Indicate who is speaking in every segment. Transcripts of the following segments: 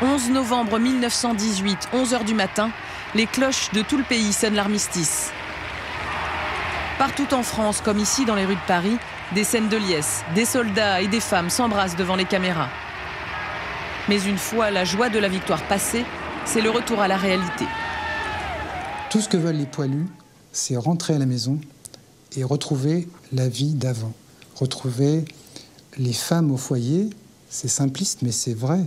Speaker 1: 11 novembre 1918, 11 h du matin, les cloches de tout le pays sonnent l'armistice. Partout en France, comme ici dans les rues de Paris, des scènes de liesse, des soldats et des femmes s'embrassent devant les caméras. Mais une fois la joie de la victoire passée, c'est le retour à la réalité.
Speaker 2: Tout ce que veulent les poilus, c'est rentrer à la maison et retrouver la vie d'avant. Retrouver les femmes au foyer, c'est simpliste mais c'est vrai.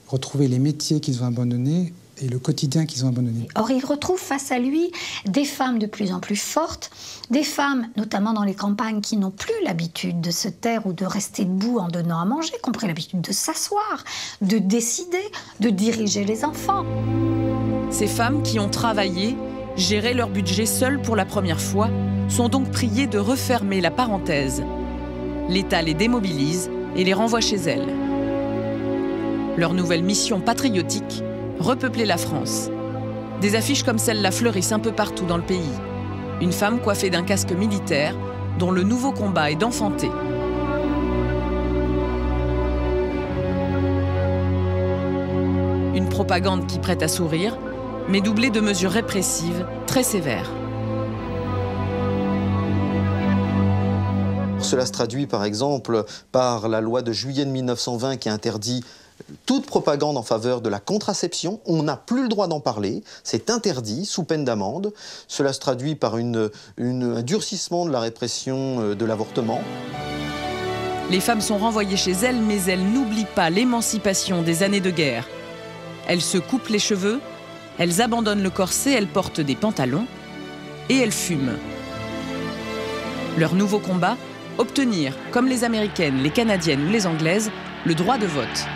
Speaker 2: Retrouver les métiers qu'ils ont abandonnés et le quotidien qu'ils ont abandonné.
Speaker 3: Or, il retrouve face à lui des femmes de plus en plus fortes, des femmes, notamment dans les campagnes, qui n'ont plus l'habitude de se taire ou de rester debout en donnant à manger, qui ont pris l'habitude de s'asseoir, de décider, de diriger les enfants.
Speaker 1: Ces femmes qui ont travaillé, géré leur budget seules pour la première fois, sont donc priées de refermer la parenthèse. L'État les démobilise et les renvoie chez elles. Leur nouvelle mission patriotique, repeupler la France. Des affiches comme celle-là fleurissent un peu partout dans le pays. Une femme coiffée d'un casque militaire, dont le nouveau combat est d'enfanter. Une propagande qui prête à sourire, mais doublée de mesures répressives très sévères.
Speaker 4: Cela se traduit par exemple par la loi de juillet de 1920 qui interdit toute propagande en faveur de la contraception. On n'a plus le droit d'en parler, c'est interdit sous peine d'amende. Cela se traduit par un durcissement de la répression de l'avortement.
Speaker 1: Les femmes sont renvoyées chez elles, mais elles n'oublient pas l'émancipation des années de guerre. Elles se coupent les cheveux, elles abandonnent le corset, elles portent des pantalons et elles fument. Leur nouveau combat, obtenir, comme les Américaines, les Canadiennes ou les Anglaises, le droit de vote.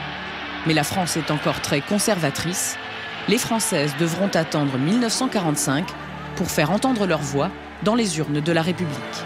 Speaker 1: Mais la France est encore très conservatrice. Les Françaises devront attendre 1945 pour faire entendre leur voix dans les urnes de la République.